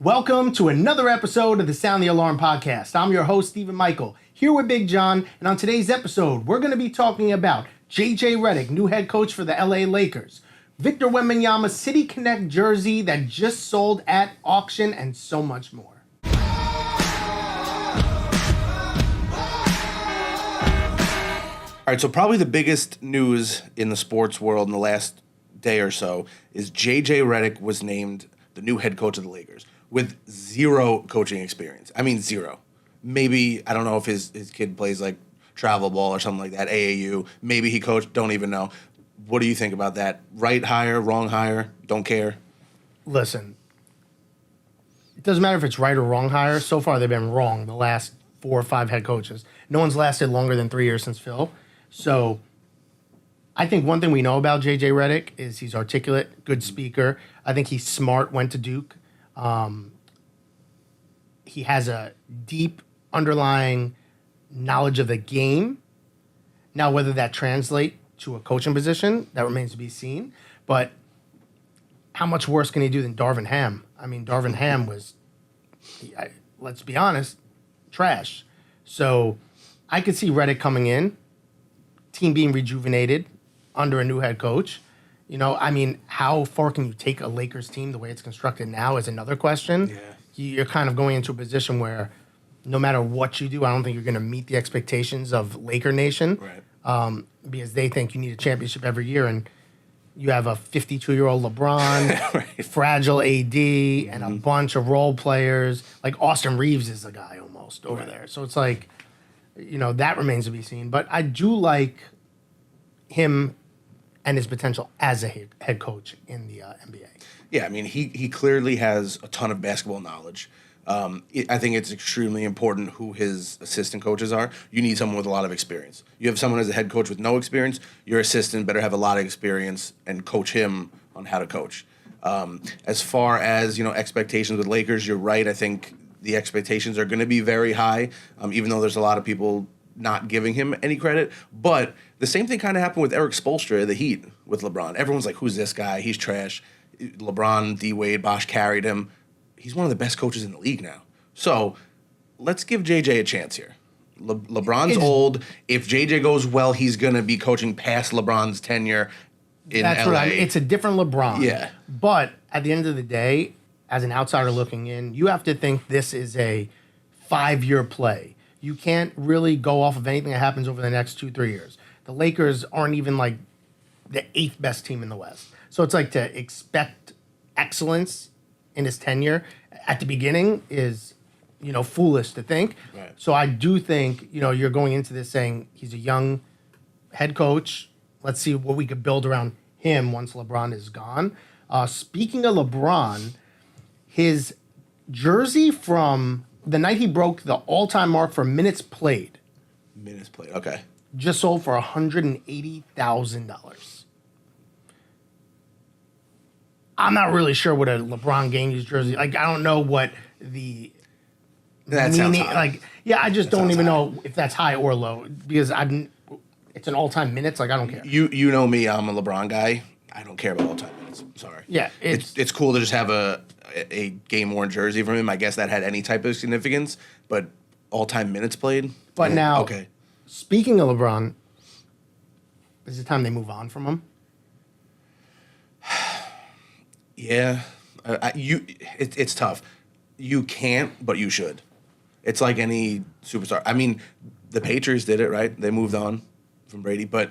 Welcome to another episode of the Sound the Alarm podcast. I'm your host, Stephen Michael, here with Big John, and on today's episode, we're going to be talking about JJ Redick, new head coach for the LA Lakers, Victor Wembanyama's City Connect jersey that just sold at auction, and so much more. All right, so probably the biggest news in the sports world in the last day or so is JJ Redick was named the new head coach of the Lakers with zero coaching experience. I mean, zero. Maybe, I don't know if his kid plays like travel ball or something like that, AAU. Maybe he coached, don't even know. What do you think about that? Right hire, wrong hire, don't care? Listen, it doesn't matter if it's right or wrong hire. So far, they've been wrong the last 4 or 5 head coaches. No one's lasted longer than 3 years since Phil. So I think one thing we know about JJ Redick is he's articulate, good speaker. I think he's smart, went to Duke. He has a deep underlying knowledge of the game. Now, whether that translates to a coaching position, that remains to be seen. But how much worse can he do than Darvin Ham? I mean, Darvin Ham was, let's be honest, trash. So I could see Redick coming in, team being rejuvenated under a new head coach. You know, I mean, how far can you take a Lakers team the way it's constructed now is another question. Yeah. You're kind of going into a position where no matter what you do, I don't think you're going to meet the expectations of Laker Nation. Right. Because they think you need a championship every year, and you have a 52-year-old LeBron, Right. fragile AD, and a bunch of role players. Like Austin Reeves is the guy almost over there. So it's like, you know, that remains to be seen. But I do like him and his potential as a head coach in the NBA. Yeah, I mean, he clearly has a ton of basketball knowledge. I think it's extremely important who his assistant coaches are. You need someone with a lot of experience. You have someone as a head coach with no experience, your assistant better have a lot of experience and coach him on how to coach. As far as, you know, expectations with Lakers, you're right. I think the expectations are going to be very high, even though there's a lot of people not giving him any credit. But the same thing kind of happened with Eric Spoelstra, the Heat, with LeBron. Everyone's like, who's this guy? He's trash. LeBron, D-Wade, Bosh carried him. He's one of the best coaches in the league now. So let's give JJ a chance here. LeBron's old. If JJ goes well, he's going to be coaching past LeBron's tenure in That's LA. what I mean. It's a different LeBron. Yeah. But at the end of the day, as an outsider looking in, you have to think this is a 5-year play. You can't really go off of anything that happens over the next 2-3 years. The Lakers aren't even like the 8th best team in the West. So it's like to expect excellence in his tenure at the beginning is, you know, foolish to think. Right. So I do think, you know, you're going into this saying he's a young head coach. Let's see what we could build around him once LeBron is gone. Speaking of LeBron, his jersey from the night he broke the all-time mark for minutes played. Minutes played, okay. Just sold for $180,000. I'm not really sure what a LeBron James jersey, like, I don't know what the That sounds high. Like, yeah, I just don't sounds even high. know if that's high or low because it's an all-time minutes, like, I don't care. You know me, I'm a LeBron guy. I don't care about all-time minutes. I'm sorry. Yeah, It's cool to just have a game-worn jersey from him. I guess that had any type of significance, but all-time minutes played? But now, okay. Speaking of LeBron, is it time they move on from him? Yeah. It's tough. You can't, but you should. It's like any superstar. I mean, the Patriots did it, right? They moved on from Brady, but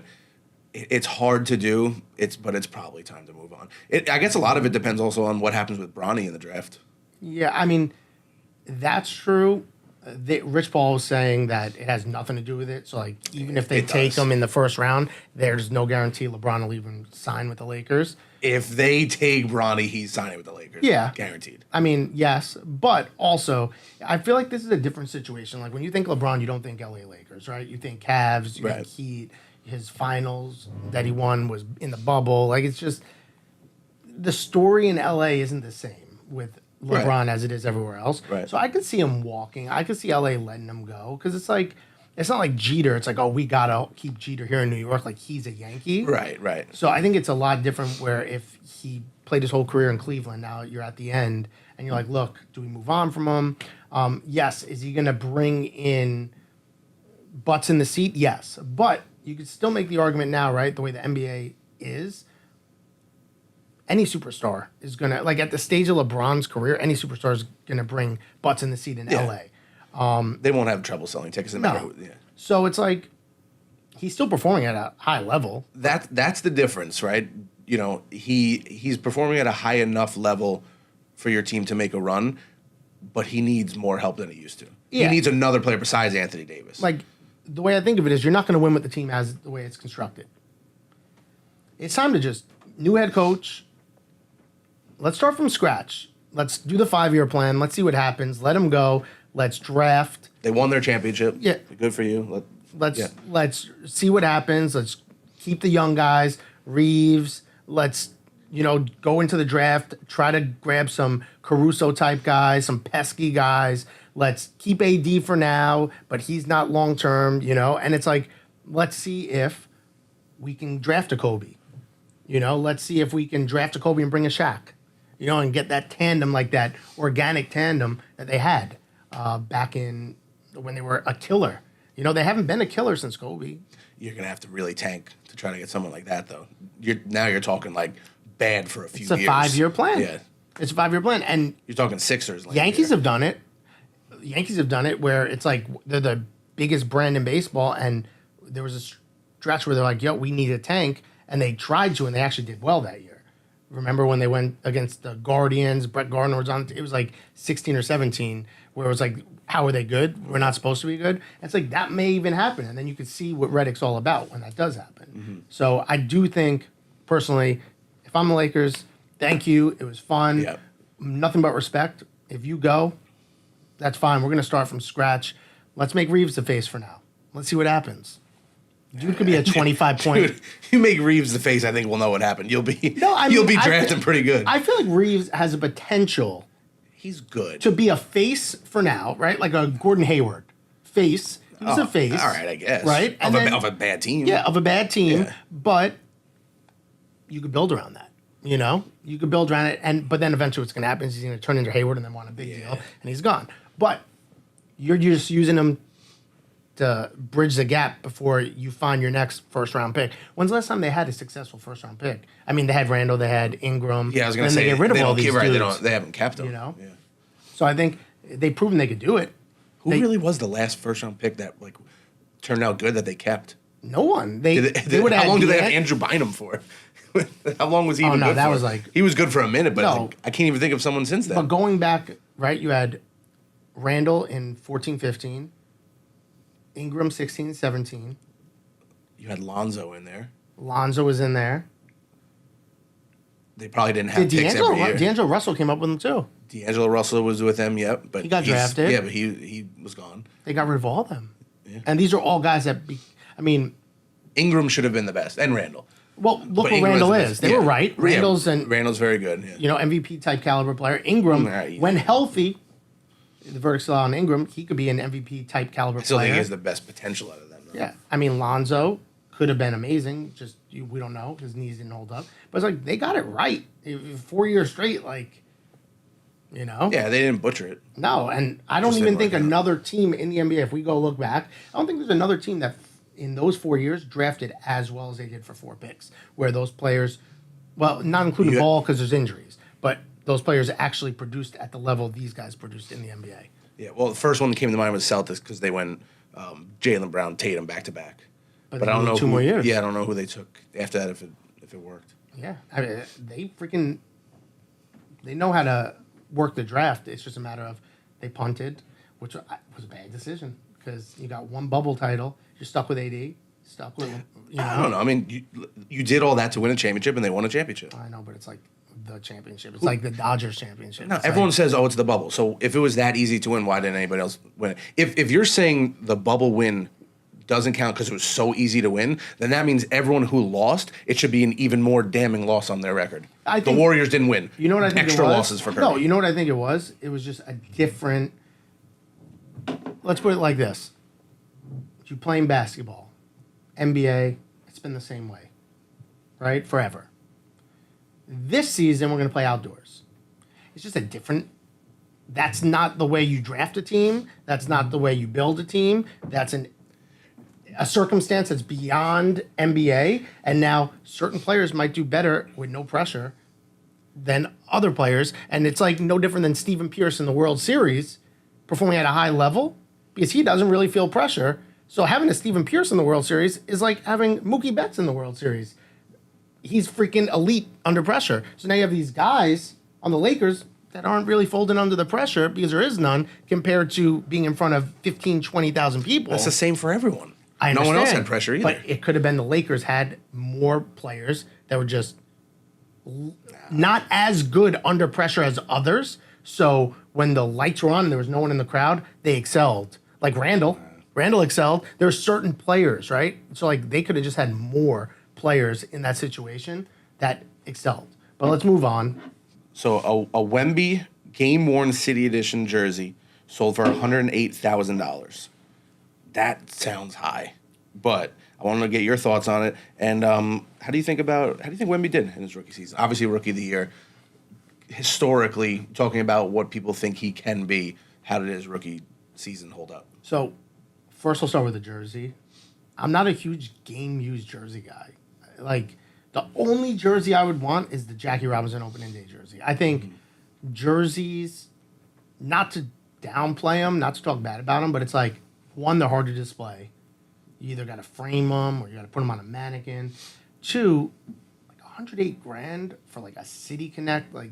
it's hard to do. But it's probably time to move on. I guess a lot of it depends also on what happens with Bronny in the draft. Yeah, I mean, that's true. Rich Paul was saying that it has nothing to do with it. So, like, even if they take him in the first round, there's no guarantee LeBron will even sign with the Lakers. If they take Bronny, he's signing with the Lakers. Yeah. Guaranteed. I mean, yes, but also, I feel like this is a different situation. Like, when you think LeBron, you don't think LA Lakers, right? You think Cavs, you think Heat, his finals that he won was in the bubble. Like, it's just, the story in LA isn't the same with LeBron as it is everywhere else. Right. So I could see him walking. I could see LA letting him go because it's like, it's not like Jeter. It's like, oh, we got to keep Jeter here in New York. Like, he's a Yankee. Right. So I think it's a lot different where if he played his whole career in Cleveland, now you're at the end, and you're like, look, do we move on from him? Yes. Is he going to bring in butts in the seat? Yes. But you could still make the argument now, right? The way the NBA is, any superstar is going to, like at the stage of LeBron's career, any superstar is going to bring butts in the seat in LA. They won't have trouble selling tickets. No matter who, So it's like he's still performing at a high level. That's the difference, right? You know, he's performing at a high enough level for your team to make a run, but he needs more help than he used to. Yeah. He needs another player besides Anthony Davis. Like the way I think of it is, you're not going to win with the team as the way it's constructed. It's time to just new head coach. Let's start from scratch. Let's do the 5-year plan. Let's see what happens. Let him go. Let's draft. They won their championship. Yeah. Good for you. Let's see what happens. Let's keep the young guys. Reeves. Let's, go into the draft. Try to grab some Caruso type guys, some pesky guys. Let's keep AD for now, but he's not long term, And it's like, let's see if we can draft a Kobe. Let's see if we can draft a Kobe and bring a Shaq. And get that tandem, like that organic tandem that they had back in when they were a killer. They haven't been a killer since Kobe. You're going to have to really tank to try to get someone like that, though. You're talking like bad for a few years. It's a 5-year plan. Yeah. It's a 5-year plan. And you're talking Sixers. Yankees have done it. Yankees have done it where it's like they're the biggest brand in baseball, and there was a stretch where they're like, yo, we need a tank. And they tried to, and they actually did well that year. Remember when they went against the Guardians? Brett Gardner was on. It was like 16 or 17, where it was like, how are they good? We're not supposed to be good. And it's like that may even happen, and then you could see what Redick's all about when that does happen. Mm-hmm. So I do think, personally, if I'm the Lakers, thank you. It was fun. Yep. Nothing but respect. If you go, that's fine. We're going to start from scratch. Let's make Reeves the face for now. Let's see what happens. Dude could be a 25-point. Dude, you make Reeves the face, I think we'll know what happened. You'll be drafting pretty good. I feel like Reeves has a potential. He's good to be a face for now, right? Like a Gordon Hayward face. He's a face. All right, I guess. Right, of a bad team. Yeah, of a bad team. Yeah. But you could build around that. You could build around it, but then eventually what's going to happen is he's going to turn into Hayward and then want a big deal, and he's gone. But you're just using him to bridge the gap before you find your next first-round pick. When's the last time they had a successful first-round pick? I mean, they had Randall, they had Ingram. Yeah, I was going to say, they get rid of all these dudes. They haven't kept them. Yeah. So I think they've proven they could do it. Who really was the last first-round pick that turned out good that they kept? No one. How long did they have Andrew Bynum for? How long was he even good for? Was like... He was good for a minute, but I can't even think of someone since then. But going back, right, you had Randall in 14-15. Ingram 16-17. You had Lonzo in there. Lonzo was in there. They probably didn't have picks every year. D'Angelo Russell came up with them too. D'Angelo Russell was with them, yep. But he got drafted. Yeah, but he was gone. They got rid of all of them. Yeah. And these are all guys that, Ingram should have been the best, and Randall. Well, look what Randall is. They were right. Randall's very good. Yeah. MVP type caliber player. Ingram, when healthy, the verdict's still on Ingram. He could be an MVP type caliber player. I still think he has the best potential out of them, though. Yeah. Lonzo could have been amazing. Just we don't know. His knees didn't hold up. But it's like they got it right. 4 years straight, Yeah, they didn't butcher it. No, and I don't even think another team in the NBA, if we go look back, I don't think there's another team that in those 4 years drafted as well as they did for 4 picks, where those players, well, not including Ball because there's injuries, but those players actually produced at the level these guys produced in the NBA. Yeah, well, the first one that came to mind was Celtics because they went Jaylen Brown, Tatum back to back. But I don't know 2 more years. Yeah, I don't know who they took after that if it worked. Yeah, they know how to work the draft. It's just a matter of they punted, which was a bad decision because you got one bubble title. You're stuck with AD. Stuck with I don't know. I mean, you did all that to win a championship, and they won a championship. I know, but it's like the championship. It's like the Dodgers championship. No, everyone says, "Oh, it's the bubble." So if it was that easy to win, why didn't anybody else win it? If you're saying the bubble win doesn't count because it was so easy to win, then that means everyone who lost, it should be an even more damning loss on their record. The Warriors didn't win. You know what I think Extra it was? losses for Curry. No, you know what I think it was? It was just a different... Let's put it like this. You playing basketball, NBA, it's been the same way, right? Forever. This season, we're going to play outdoors. It's just a different That's not the way you draft a team. That's not the way you build a team. That's a circumstance that's beyond NBA. And now certain players might do better with no pressure than other players. And it's like no different than Stephen Pierce in the World Series performing at a high level because he doesn't really feel pressure. So having a Stephen Pierce in the World Series is like having Mookie Betts in the World Series. He's freaking elite under pressure. So now you have these guys on the Lakers that aren't really folding under the pressure because there is none compared to being in front of 15, 20,000 people. That's the same for everyone. I no understand, one else had pressure either. But it could have been the Lakers had more players that were just not as good under pressure as others. So when the lights were on and there was no one in the crowd, they excelled. Like Randall. Randall excelled. There's certain players, right? So like they could have just had more players in that situation that excelled. But let's move on. So a Wemby game-worn City Edition jersey sold for $108,000. That sounds high, but I want to get your thoughts on it. And how do you think Wemby did in his rookie season? Obviously, Rookie of the Year. Historically, talking about what people think he can be, how did his rookie season hold up? So first, I'll start with the jersey. I'm not a huge game-used jersey guy. Like, the only jersey I would want is the Jackie Robinson opening day jersey. I think jerseys, not to downplay them, not to talk bad about them, but it's like, one, they're hard to display. You either got to frame them or you got to put them on a mannequin. Two, like $108,000 for like a City Connect. Like,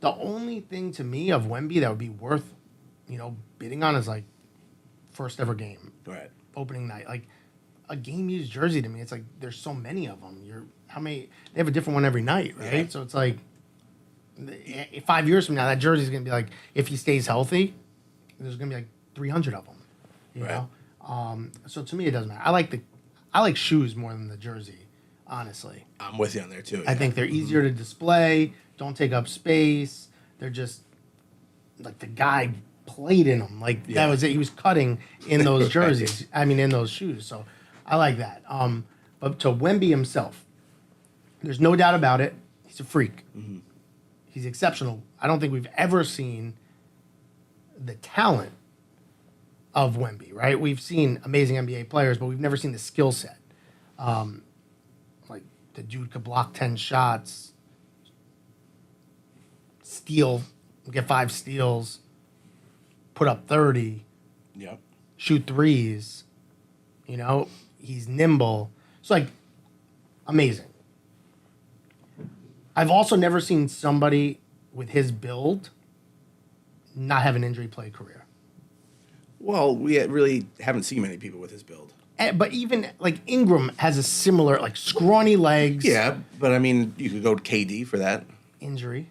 the only thing to me of Wemby that would be worth, bidding on is like first ever game, Right. opening night. Like, a game used jersey to me, it's like there's so many of them. How many? They have a different one every night, right? Yeah. So it's like 5 years from now, that jersey's gonna be like, if he stays healthy, there's gonna be like 300 of them. You know. So to me, it doesn't matter. I like shoes more than the jersey, honestly. I'm with you on there too. I think they're easier to display. Don't take up space. They're just like the guy played in them. Like that was it. He was cutting in those jerseys. I mean, in those shoes. So I like that. But to Wemby himself, there's no doubt about it. He's a freak. Mm-hmm. He's exceptional. I don't think we've ever seen the talent of Wemby, right? We've seen amazing NBA players, but we've never seen the skill set. Like the dude could block 10 shots, get 5 steals, put up 30, shoot threes. He's nimble. It's like amazing. I've also never seen somebody with his build not have an injury play career. Well, we really haven't seen many people with his build. But even like Ingram has a similar like scrawny legs. Yeah, but I mean, you could go to KD for that. Injury.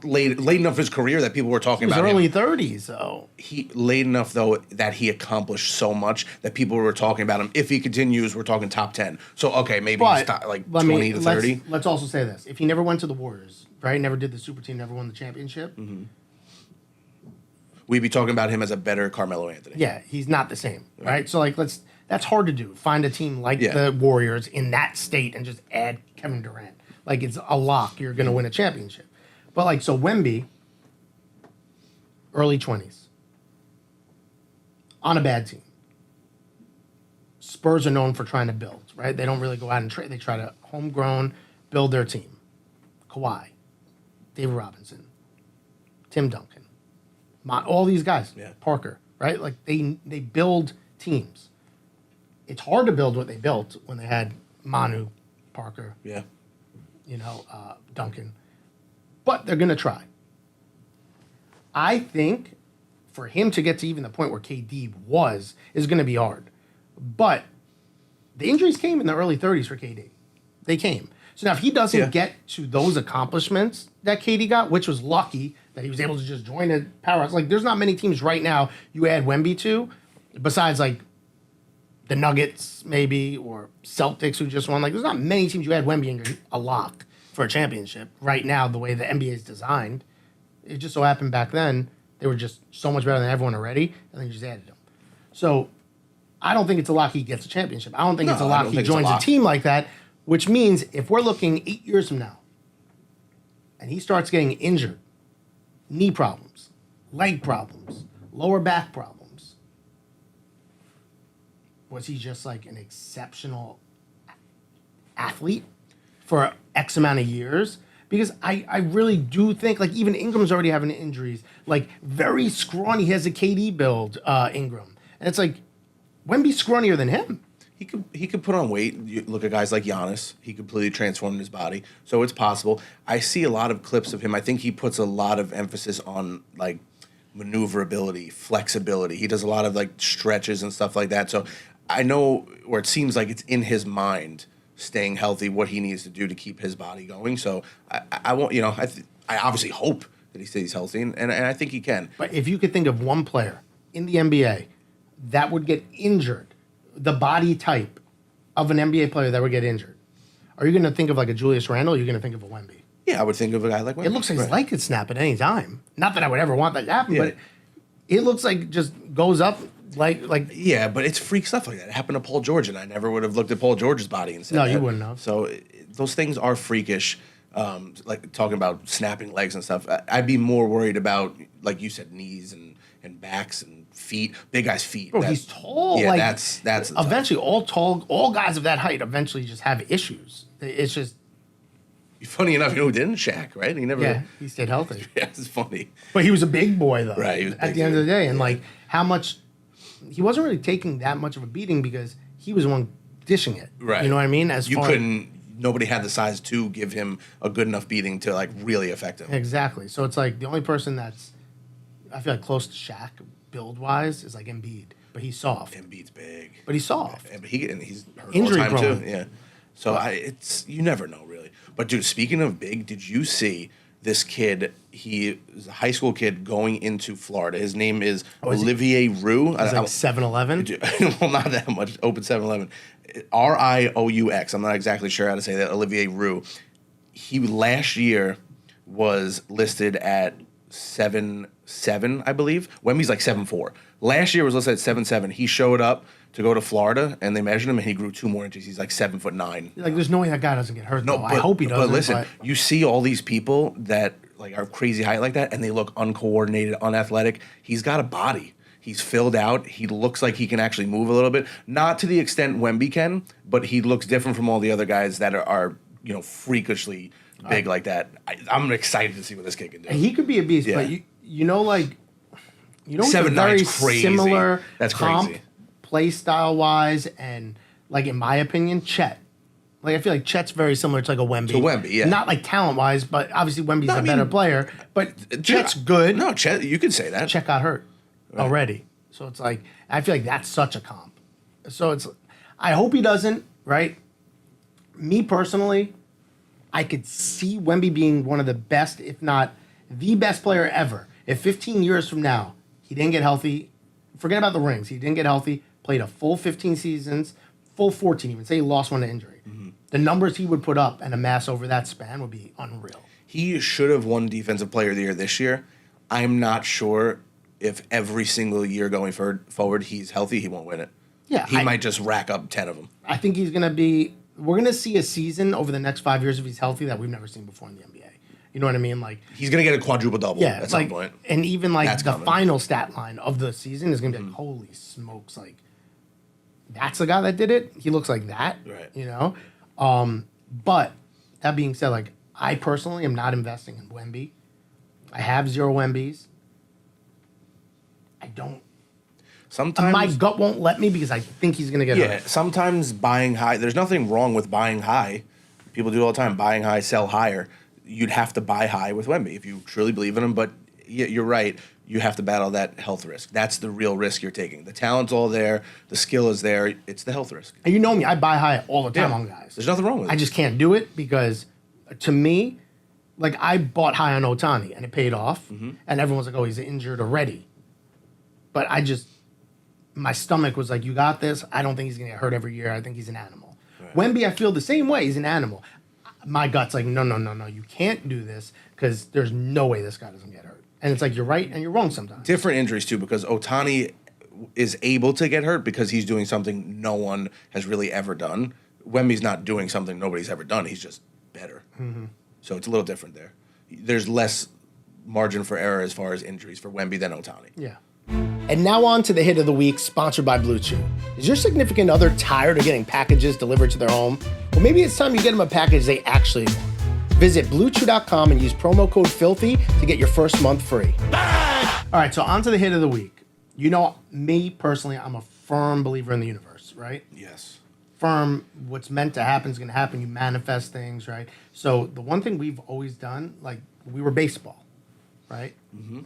Late enough his career that people were talking about early him. 30s, though. He late enough though that he accomplished so much that people were talking about him. If he continues, we're talking top 10. So okay, maybe he's like 20 to 30. Let's also say this: if he never went to the Warriors, right? Never did the super team, never won the championship. Mm-hmm. We'd be talking about him as a better Carmelo Anthony. Yeah, he's not the same, right? So like, that's hard to do. Find a team like the Warriors in that state and just add Kevin Durant. Like it's a lock. You're going to win a championship. But like, so Wemby, early 20s, on a bad team. Spurs are known for trying to build, right? They don't really go out and trade. They try to homegrown build their team. Kawhi, David Robinson, Tim Duncan, all these guys, Parker, right? Like they build teams. It's hard to build what they built when they had Manu, Parker, Duncan. But they're going to try. I think for him to get to even the point where KD is going to be hard. But the injuries came in the early 30s for KD. They came. So now if he doesn't get to those accomplishments that KD got, which was lucky that he was able to just join a powerhouse. Like there's not many teams right now you add Wemby to, besides like the Nuggets maybe or Celtics who just won. Like there's not many teams you add Wemby and you're a lock for a championship right now, the way the NBA is designed. It just so happened back then they were just so much better than everyone already, and then you just added them. So I don't think it's a lock he gets a championship. I don't think it's a lock he joins a team like that, which means if we're looking 8 years from now and he starts getting injured, knee problems, leg problems, lower back problems. Was he just like an exceptional athlete for X amount of years? Because I really do think, like, even Ingram's already having injuries. Like, very scrawny. He has a KD build, Ingram. And it's like, Wemby's scrawnier than him. He could put on weight. You look at guys like Giannis. He completely transformed his body. So it's possible. I see a lot of clips of him. I think he puts a lot of emphasis on, like, maneuverability, flexibility. He does a lot of, like, stretches and stuff like that. So I know, or it seems like it's in his mind, staying healthy, what he needs to do to keep his body going. So I won't, I obviously hope that he stays healthy, and I think he can. But if you could think of one player in the NBA that would get injured, the body type of an NBA player that would get injured, are you going to think of like a Julius Randle, or are you going to think of a Wemby? Yeah, I would think of a guy like Wemby. It looks like his leg could snap at any time. Not that I would ever want that to happen, but it looks like just goes up like. Yeah, but it's freak stuff like that. It happened to Paul George, and I never would have looked at Paul George's body and said No, that. you wouldn't have. So those things are freakish. Like talking about snapping legs and stuff. I'd be more worried about, like you said, knees and backs and feet. Big guy's feet. Bro, he's tall. Yeah, like, that's eventually all guys of that height eventually just have issues. It's just. Funny enough, who didn't? Shaq, right? He never. Yeah, he stayed healthy. Yeah, it's funny. But he was a big boy, though. Right. He was at big the end of the day. And, yeah. like, how much. He wasn't really taking that much of a beating because he was the one dishing it. Right. You know what I mean? Nobody had the size to give him a good enough beating to, like, really affect him. Exactly. So it's like the only person that's, I feel like, close to Shaq build-wise is, like, Embiid. But he's soft. Embiid's big. But he's soft. And he's hurt Injury all the time, prone. too. Yeah. So you never know, really. But, dude, speaking of big, did you see this kid? He is a high school kid going into Florida. His name is Olivier Roux. He's like 7'11". Well, not that much. Open 7'11". Rieux. I'm not exactly sure how to say that. Olivier Roux. He last year was listed at 7'7", I believe. Wemby's like 7'4". Last year was listed at 7'7". He showed up to go to Florida, and they measured him, and he grew 2 more inches. He's like 7'9". Like, there's no way that guy doesn't get hurt, No, though. I hope he doesn't. But listen, you see all these people that like are crazy height like that, and they look uncoordinated, unathletic. He's got a body. He's filled out. He looks like he can actually move a little bit. Not to the extent Wemby can, but he looks different from all the other guys that are freakishly big like that. I'm excited to see what this kid can do. And he could be a beast, Yeah. but like, 7'9" very is crazy. similar That's comp, crazy. play style wise, and like in my opinion, Chet. Like, I feel like Chet's very similar to like a Wemby. To Wemby, yeah. Not like talent wise, but obviously Wemby's a better player. But Chet's good. No, Chet, you can say that. Chet got hurt already, so it's like I feel like that's such a comp. So it's I hope he doesn't. Right. Me personally, I could see Wemby being one of the best, if not the best player ever. If 15 years from now he didn't get healthy, forget about the rings. He didn't get healthy, played a full 15 seasons, full 14 even. Say he lost one to injury. Mm-hmm. The numbers he would put up and amass over that span would be unreal. He should have won Defensive Player of the Year this year. I'm not sure if every single year going forward he's healthy, he won't win it. Yeah, he might just rack up 10 of them. I think he's going to be. We're going to see a season over the next 5 years if he's healthy that we've never seen before in the NBA. You know what I mean? Like, he's going to get a quadruple double at some like, point. And even like That's the coming. final stat line of the season is going to be like, holy smokes, like that's the guy that did it. He looks like that, Right. You know. But that being said, like I personally am not investing in Wemby. I have 0 Wembys. I don't. Sometimes My gut won't let me because I think he's going to get hurt. sometimes buying high. There's nothing wrong with buying high. People do it all the time. Buying high, sell higher. You'd have to buy high with Wemby if you truly believe in him. But you're right. You have to battle that health risk. That's the real risk you're taking. The talent's all there. The skill is there. It's the health risk. And you know me, I buy high all the time Yeah. on guys. There's nothing wrong with it. I just can't do it because, to me, like I bought high on Otani and it paid off, and everyone's like, "Oh, he's injured already." But my stomach was like, "You got this." I don't think he's gonna get hurt every year. I think he's an animal. Right. Wemby, I feel the same way. He's an animal. My gut's like, no, you can't do this because there's no way this guy doesn't get hurt. And it's like you're right and you're wrong sometimes. Different injuries too, because Otani is able to get hurt because he's doing something no one has really ever done. Wemby's not doing something nobody's ever done. He's just better. Mm-hmm. So it's a little different there. There's less margin for error as far as injuries for Wemby than Ohtani. Yeah. And now on to the hit of the week, sponsored by Blue Chew. Is your significant other tired of getting packages delivered to their home? Well, maybe it's time you get them a package they actually want. Visit BlueChew.com and use promo code FILTHY to get your first month free. All right, so on to the hit of the week. You know, me personally, I'm a firm believer in the universe, right? Yes. Firm, what's meant to happen is going to happen. You manifest things, right? So the one thing we've always done, like we were baseball, right? Mm-hmm.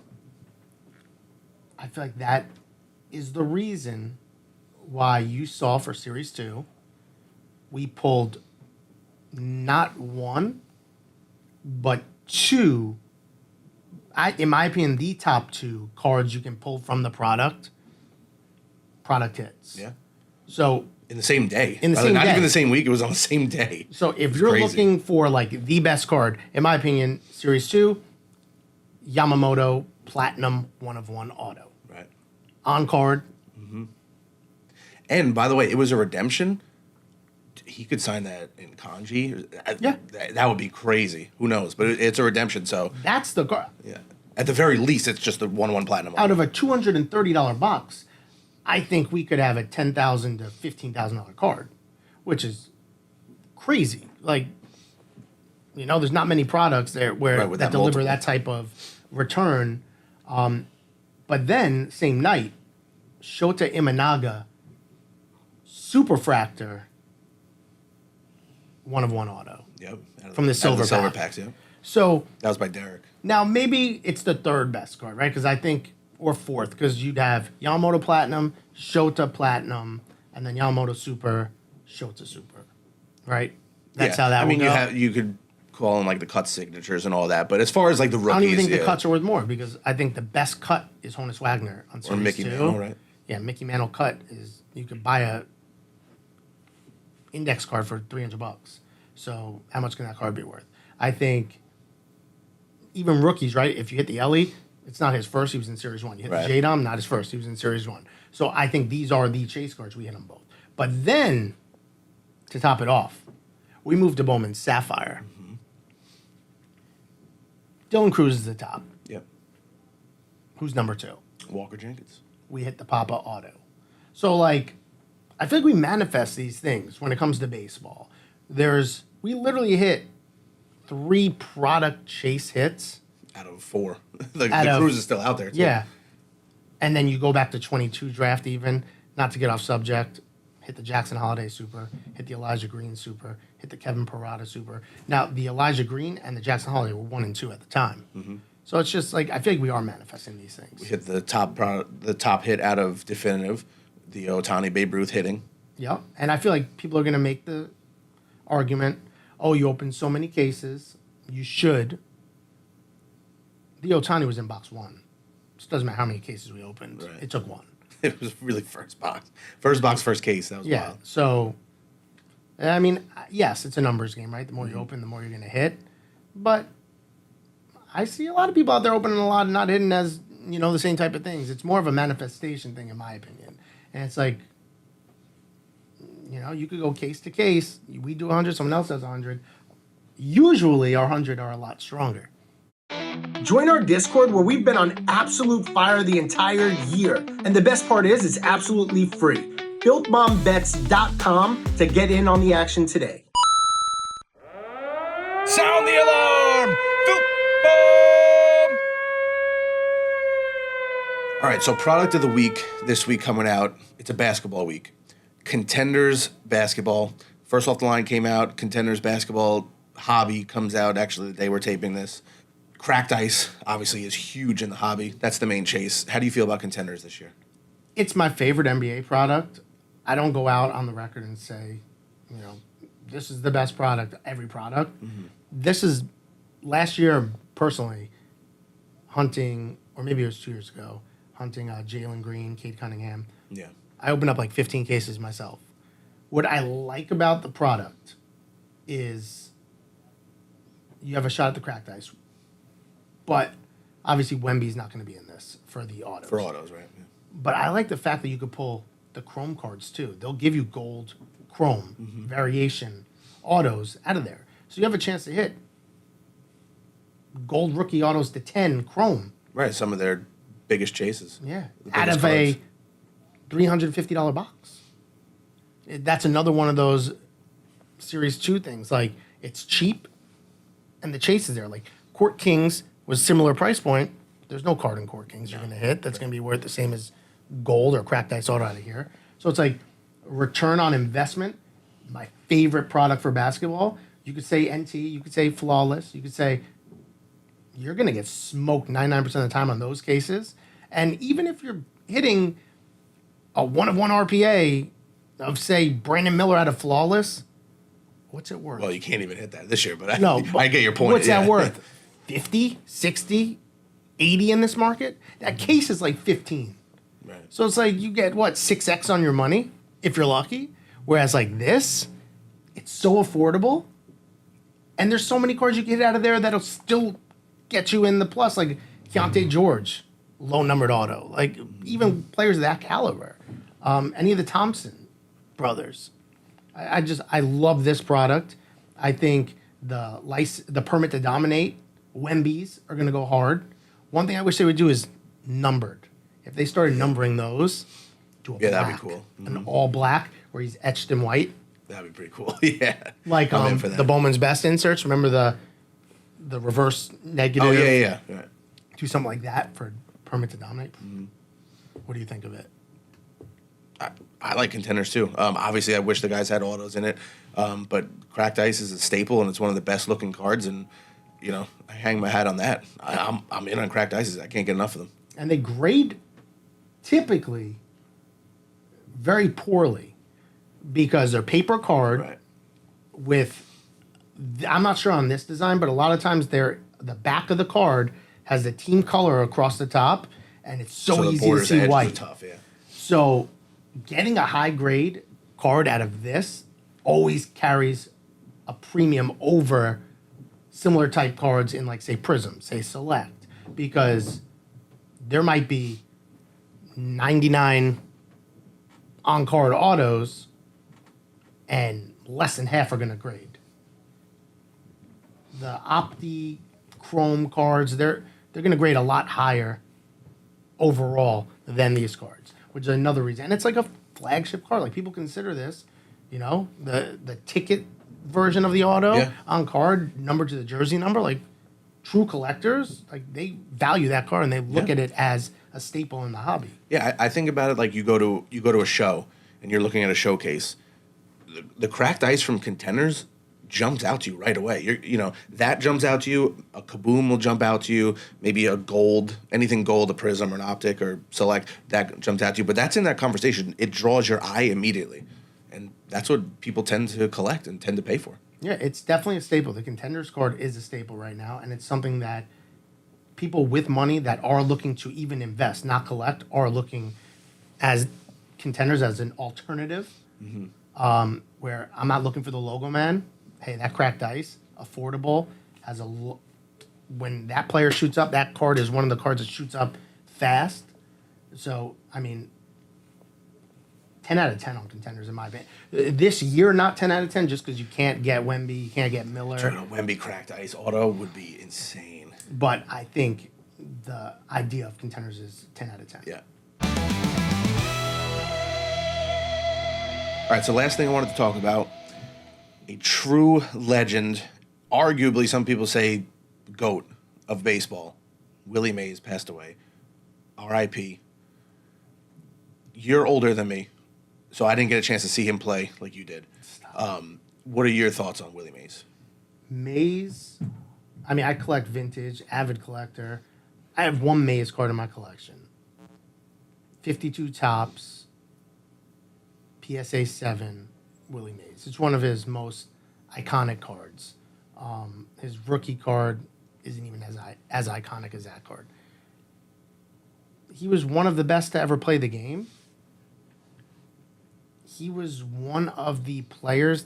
I feel like that is the reason why you saw for Series 2, we pulled not one, but two, in my opinion, the top 2 cards you can pull from the product hits. Yeah. So in the same day. In the same not day. even the same week. It was on the same day. So if you're crazy. looking for like the best card, in my opinion, Series 2, Yamamoto Platinum 1/1 auto. Right. On card. And by the way, it was a redemption. He could sign that in kanji. Yeah. That would be crazy. Who knows? But it's a redemption, so That's the card. yeah. At the very least, it's just the 1/1 platinum. Out of a $230 box, I think we could have a $10,000 to $15,000 card, which is crazy. Like, you know, there's not many products there where Right, with that that deliver multiple. that type of return. But then, same night, Shota Imanaga, Superfractor, 1/1 auto. Yep. Out of From the out of silver silver pack. packs. Yeah. So That was by Derek. now maybe it's the third best card, right? Because I think, or fourth, because you'd have Yamamoto Platinum, Shota Platinum, and then Yamamoto Super, Shota Super, right? That's how that I mean, would go. you could call in like the cut signatures and all that, but as far as like the rookies, I don't even think yeah. the cuts are worth more because I think the best cut is Honus Wagner on or Series Mickey 2. Mantle, right? Yeah, Mickey Mantle cut is you could buy a index card for $300. So how much can that card be worth? I think even rookies, right? If you hit the Ellie, it's not his first. He was in Series 1. You hit Right. the J-Dom, not his first. He was in Series 1. So I think these are the chase cards. We hit them both. But then, to top it off, we moved to Bowman Sapphire. Dylan Cruz is the top. Yep. Who's number 2? Walker Jenkins. We hit the Papa Auto. So, like, I feel like we manifest these things when it comes to baseball. We literally hit 3 product chase hits. Out of 4. the Cruz is still out there, too. Yeah. And then you go back to 22 draft even, not to get off subject, hit the Jackson Holiday Super, hit the Elijah Green Super, hit the Kevin Parada Super. Now, the Elijah Green and the Jackson Holiday were 1 and 2 at the time. Mm-hmm. So it's just like, I feel like we are manifesting these things. We hit the top hit out of Definitive, the Ohtani Babe Ruth hitting. Yeah. And I feel like people are going to make the argument, oh, you opened so many cases, you should. The Ohtani was in box 1. It doesn't matter how many cases we opened. Right. It took 1. It was really first box. First box, first case. That was Yeah. wild. So, I mean, yes, it's a numbers game, right? The more you open, the more you're going to hit. But I see a lot of people out there opening a lot and not hitting as, you know, the same type of things. It's more of a manifestation thing, in my opinion. And it's like, you know, you could go case to case. We do 100, someone else does 100. Usually our 100 are a lot stronger. Join our Discord where we've been on absolute fire the entire year. And the best part is it's absolutely free. FilthbombBets.com to get in on the action today. Sound the alarm! Filthbomb! All right, so product of the week this week coming out. It's a basketball week. Contenders Basketball. First off the line came out. Contenders Basketball Hobby comes out actually the day we're taping this. Cracked Ice obviously is huge in the hobby. That's the main chase. How do you feel about Contenders this year? It's my favorite NBA product. I don't go out on the record and say, you know, this is the best product, every product. Mm-hmm. This is, last year, personally, hunting, or maybe it was 2 years ago, hunting Jalen Green, Cade Cunningham. Yeah. I opened up like 15 cases myself. What I like about the product is you have a shot at the cracked ice. But obviously Wemby's not going to be in this for the autos. For autos, right? Yeah. But I like the fact that you could pull the chrome cards too. They'll give you gold, chrome, variation, autos out of there. So you have a chance to hit gold rookie autos to 10 chrome. Right, some of their biggest chases. Yeah, The out biggest of a cards. $350 box. That's another one of those Series 2 things. Like, it's cheap, and the chase is there. Like, Court Kings was similar price point. There's no card in Court Kings you're going to hit that's going to be worth the same as gold or cracked ice auto out of here. So it's like return on investment. My favorite product for basketball. You could say NT, you could say flawless, you could say you're going to get smoked 99% of the time on those cases. And even if you're hitting a 1-of-1 RPA of, say, Brandon Miller out of flawless, what's it worth? Well, you can't even hit that this year, but No, I get your point. What's yeah. that worth? 50, 60, 80 in this market? That case is like 15. Right. So it's like you get, what, 6x on your money if you're lucky? Whereas like this, it's so affordable. And there's so many cards you can get out of there that'll still get you in the plus. Like Keontae George, low numbered auto. Like even players of that caliber. Any of the Thompson brothers. I love this product. I think the permit to dominate Wemby's are going to go hard. One thing I wish they would do is numbered. If they started numbering those, do a Yeah, black, that'd be cool. an all black where he's etched in white, That'd be pretty cool. Yeah. like I'm in for that. the Bowman's Best inserts. Remember the reverse negative? Oh, yeah. Right. Do something like that for permit to dominate. What do you think of it? I like contenders too. Obviously, I wish the guys had autos in it, but cracked ice is a staple, and it's one of the best looking cards. And I hang my hat on that. I'm in on cracked ices. I can't get enough of them. And they grade typically very poorly because they're paper card Right. with, I'm not sure on this design, but a lot of times the back of the card has the team color across the top, and it's so the easy to borders, see edges white. are tough. Yeah. So getting a high grade card out of this always carries a premium over similar type cards in, like, say, Prism, say Select, because there might be 99 on card autos and less than half are going to grade. The Opti Chrome cards, they're going to grade a lot higher overall than these cards, which is another reason. And it's like a flagship card. Like, people consider this, the ticket version of the auto Yeah. on card, numbered to the jersey number. Like, true collectors, like, they value that card and they look Yeah. at it as a staple in the hobby. Yeah, I think about it like you go to a show and you're looking at a showcase. The cracked ice from Contenders jumps out to you right away. That jumps out to you. A Kaboom will jump out to you. Maybe a gold, anything gold, a Prism or an Optic or Select, that jumps out to you. But that's in that conversation. It draws your eye immediately, and that's what people tend to collect and tend to pay for. Yeah, it's definitely a staple. The Contenders card is a staple right now, and it's something that people with money that are looking to even invest, not collect, are looking as Contenders as an alternative. Where I'm not looking for the logo man. Hey, that cracked ice, affordable, has when that player shoots up, that card is one of the cards that shoots up fast. So, I mean, 10 out of 10 on Contenders in my opinion. This year, not 10 out of 10 just because you can't get Wemby, you can't get Miller. Turn a Wemby cracked ice auto would be insane. But I think the idea of Contenders is 10 out of 10. Yeah. All right, so last thing I wanted to talk about, a true legend, arguably some people say GOAT of baseball, Willie Mays passed away. R.I.P. You're older than me, so I didn't get a chance to see him play like you did. What are your thoughts on Willie Mays? Mays, I mean, I collect vintage, avid collector. I have one Mays card in my collection. 52 tops, PSA 7, Willie Mays. It's one of his most iconic cards. His rookie card isn't even as iconic as that card. He was one of the best to ever play the game. He was one of the players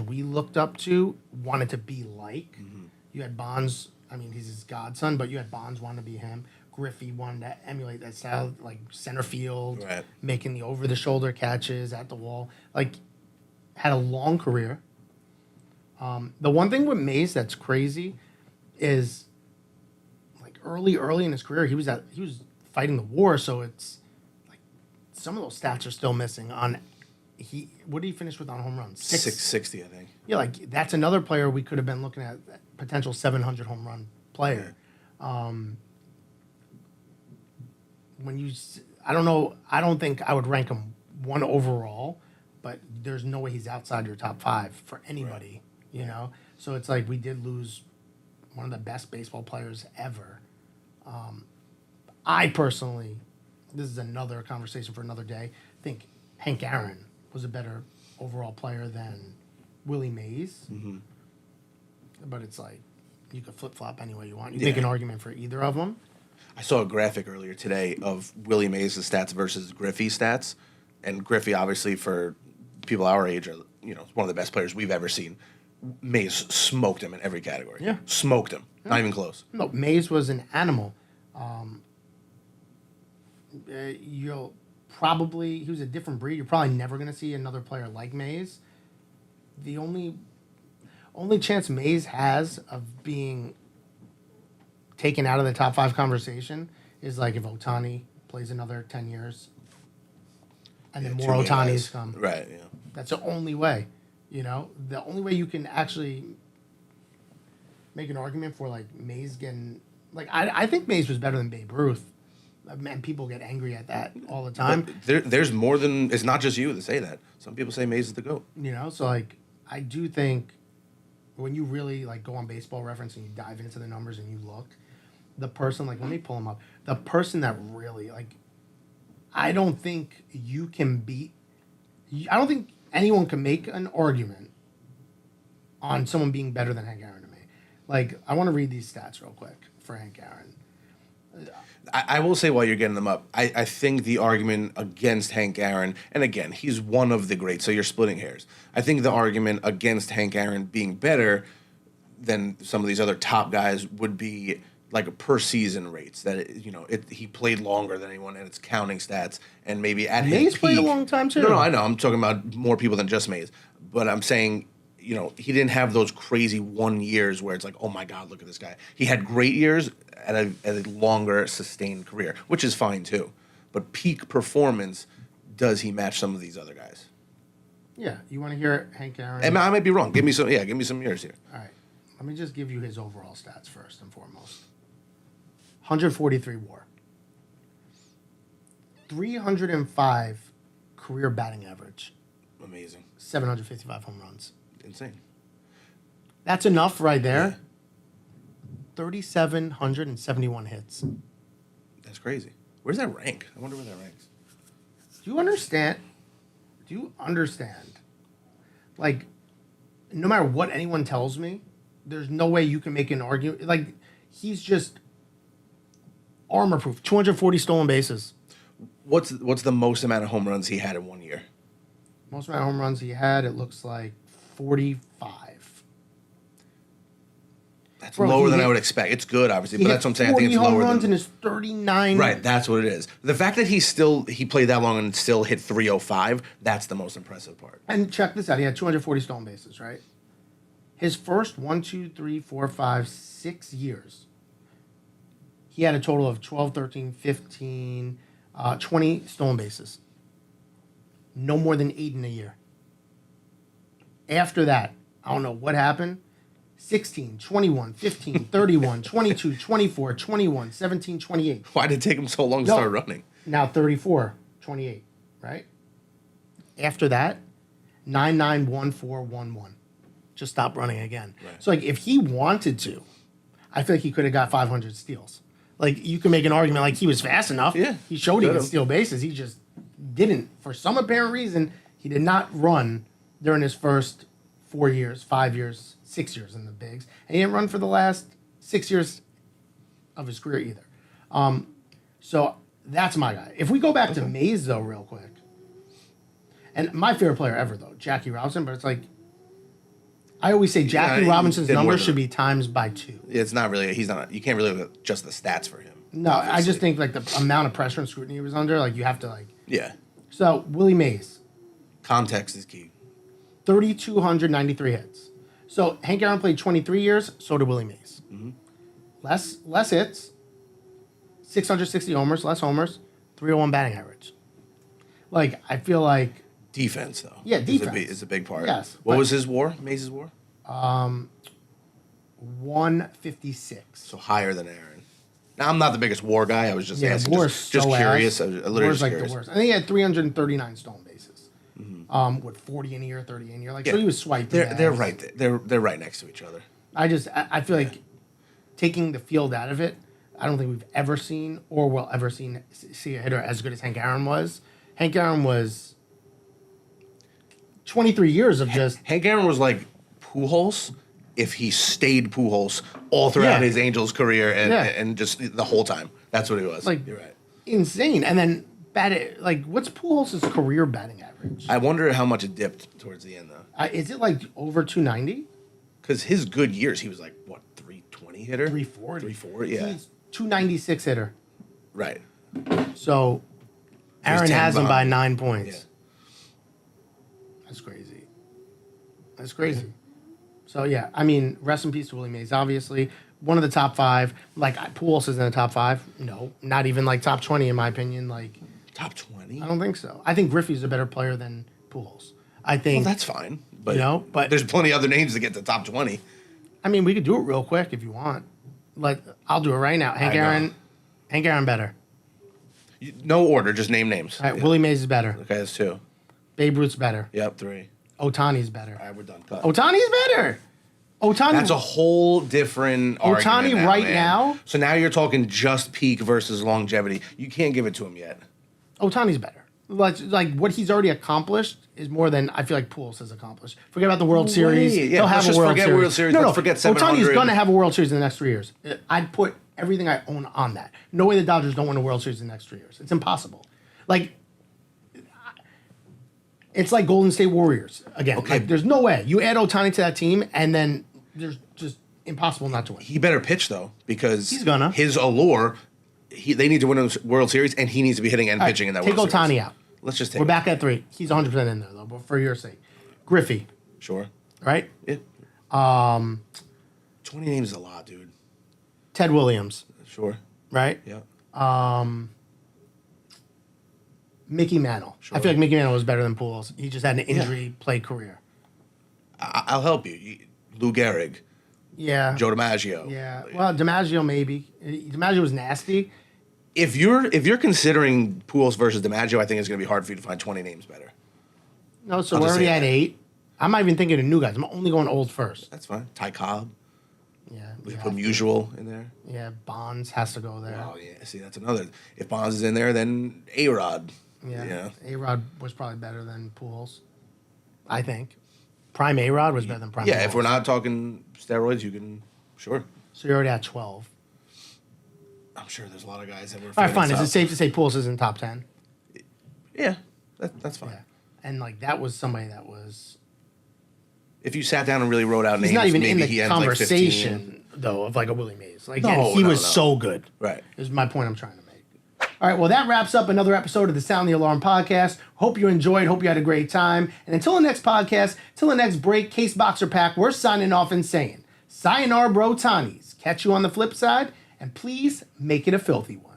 we looked up to wanted to be like. Mm-hmm. You had Bonds, I mean, he's his godson, but you had Bonds wanting to be him. Griffey wanted to emulate that style, like center field, Right. making the over-the-shoulder catches at the wall. Like, had a long career. The one thing with Mays that's crazy is early in his career, he was fighting the war, so it's like some of those stats are still missing. What did he finish with on home runs? 660, I think. Yeah, like that's another player we could have been looking at, potential 700 home run player. I don't know. I don't think I would rank him 1 overall, but there's no way he's outside your top 5 for anybody. You know, so it's like we did lose one of the best baseball players ever. I personally, this is another conversation for another day, think Hank Aaron was a better overall player than Willie Mays. Mm-hmm. But it's like, you could flip-flop any way you want. You make an argument for either of them. I saw a graphic earlier today of Willie Mays' stats versus Griffey's stats. And Griffey, obviously, for people our age, are one of the best players we've ever seen. Mays smoked him in every category. Yeah. Smoked him. Yeah. Not even close. No, Mays was an animal. He was a different breed. You're probably never going to see another player like Mays. The only chance Mays has of being taken out of the top 5 conversation is like if Ohtani plays another 10 years and then more Ohtanis come. Right, yeah. That's the only way. The only way you can actually make an argument for like Mays getting I think Mays was better than Babe Ruth. And people get angry at that all the time. But there's more than, it's not just you that say that. Some people say Mays is the GOAT. So like I do think when you really like go on Baseball Reference and you dive into the numbers and you look, the person, like, let me pull him up. The person that really, like, I don't think anyone can make an argument on someone being better than Hank Aaron to me. Like, I want to read these stats real quick for Hank Aaron. I will say while you're getting them up, I think the argument against Hank Aaron, and again, he's one of the greats, so you're splitting hairs. I think the argument against Hank Aaron being better than some of these other top guys would be like per season rates. That he played longer than anyone, and it's counting stats, and maybe at his Mays peak, played a long time too. No, I know. I'm talking about more people than just Mays, but I'm saying, he didn't have those crazy 1 years where it's like, oh my God, look at this guy. He had great years at a longer sustained career, which is fine too. But peak performance, does he match some of these other guys? Yeah, you want to hear Hank Aaron? I might be wrong. Give me some years here. All right, let me just give you his overall stats first and foremost. 143 WAR, 305 career batting average, Amazing, 755 home runs. Insane. That's enough right there. Yeah. 3,771 hits. That's crazy. Where's that rank? I wonder where that ranks. Do you understand? Like, no matter what anyone tells me, there's no way you can make an argument. Like, he's just armor proof. 240 stolen bases. What's the most amount of home runs he had in 1 year? Most amount of home runs he had, it looks like 45. That's lower than I would expect. It's good, obviously, but that's what I'm saying. I think it's lower than... 40 home runs in his 39... Right, that's what it is. The fact that he played that long and still hit 305, that's the most impressive part. And check this out. He had 240 stolen bases, right? His first 6 years, he had a total of 12, 13, 15, 20 stolen bases. No more than 8 in a year. After that, I don't know what happened. 16, 21, 15, 31, 22, 24, 21, 17, 28. Why did it take him so long to start running? Now 34, 28, right? After that, 9, 9, 1, 4, 1, 1. Just stop running again. Right. So, like, if he wanted to, I feel like he could have got 500 steals. Like, you can make an argument like he was fast enough. Yeah. He showed he could steal bases. He just didn't. For some apparent reason, he did not run during his first 4 years, 5 years, 6 years in the bigs. And he didn't run for the last 6 years of his career either. So that's my guy. If we go back to Mays, though, real quick, and my favorite player ever, though, Jackie Robinson, but it's like, I always say Jackie Robinson's numbers should be times by 2. It's not really, you can't really look at just the stats for him. No, obviously. I just think, like, the amount of pressure and scrutiny he was under, like, you have to, like... Yeah. So, Willie Mays. Context is key. 3,293 hits. So, Hank Aaron played 23 years, so did Willie Mays. Mm-hmm. Less hits, 660 homers, less homers, 301 batting average. Like, I feel like Defense, though. Yeah, defense. Is a big part. Yes, What but- was his WAR? Mays' WAR? 156. So higher than Aaron. Now, I'm not the biggest WAR guy. I was just asking. WAR's Just so curious. ass. I was literally WAR's just like curious. the worst. I think he had 339 stolen bases. With 40 in a year, 30 in a year. Like, so he was swiped. They're right there. They're right next to each other. I feel like taking the field out of it, I don't think we've ever seen or will ever see a hitter as good as Hank Aaron was. Hank Aaron was 23 years of just Hank Aaron was like Pujols if he stayed Pujols all throughout Yeah. his Angels career Yeah. and just the whole time. That's what he was. like You're right. insane. And then like what's Pujols' career batting average? I wonder how much it dipped towards the end though, Is it like over 290? because his good years he was like what 320 hitter, 340. 340. Yeah, He's 296 hitter. right. So Aaron 10 has him by behind. 9 points. Yeah. That's crazy. That's crazy. So yeah, I mean, rest in peace to Willie Mays. Obviously, one of the top 5. Like Pujols is in the top 5. No, not even like top 20 in my opinion. Like Top 20. I don't think so. I think Griffey's a better player than Pujols. I think. Well, that's fine. But but there's plenty of other names to get to top 20. I mean, we could do it real quick if you want. Like I'll do it right now. Hank I know. Aaron better. No order, just name names. All right, Yeah. Willie Mays is better. Okay, that's 2. Babe Ruth's better. Yep, 3. Otani's better. All right, we're done. Cut. Otani's better. Otani. That's a whole different argument Ohtani right man. now? So now you're talking just peak versus longevity. You can't give it to him yet. Otani's better. Like what he's already accomplished is more than I feel like Pujols has accomplished. Forget about the World No Series. way. Yeah, He'll have let's a just World forget Series. World Series. No, Let's forget Otani's 700. going to have a World Series in the next 3 years. I'd put everything I own on that. No way the Dodgers don't win a World Series in the next 3 years. It's impossible. Like, it's like Golden State Warriors again. Okay. Like, there's no way you add Otani to that team, and then there's just impossible not to win. He better pitch though, because He's gonna. his allure. They need to win a World Series, and he needs to be hitting and All right, pitching in that take World Ohtani Series. out. Let's just take. We're back at 3. He's 100% in there though, but for your sake, Griffey, Sure. right? Yeah. 20 names is a lot, dude. Ted Williams, Sure. right? Yeah. Mickey Mantle. Sure. I feel like Mickey Mantle was better than Pujols. He just had an injury play career. I'll help you. Lou Gehrig, Yeah. Joe DiMaggio. Yeah. Well, DiMaggio maybe. DiMaggio was nasty. If you're considering Pujols versus DiMaggio, I think it's going to be hard for you to find 20 names better. No, so I'll we're just already say at that. 8. I'm not even thinking of new guys. I'm only going old first. That's fine. Ty Cobb. Yeah. We yeah, put Musial in there. yeah, Bonds has to go there. Oh yeah. See, that's another. If Bonds is in there, then A-Rod. Yeah. A-Rod was probably better than Pujols. I think. Prime A-Rod was better than Prime Yeah. If Pujols. we're not talking steroids, you can. Sure. So you're already at 12. I'm sure there's a lot of guys that were. All right, fine. Is it safe to say Pujols is in top 10? Yeah. That's fine. Yeah. And, like, that was somebody that was... If you sat down and really wrote out He's names, not even maybe in the he ends like 15. conversation, though, of, like, a Willie Mays. Like, No, and he no, was no. so good. Right. Is my point I'm trying to make. All right, well, that wraps up another episode of the Sound the Alarm podcast. Hope you enjoyed. Hope you had a great time. And until the next podcast, till the next break, Case Boxer Pack, we're signing off and saying, sayonara, bro, Tani's. Catch you on the flip side, and please make it a filthy one.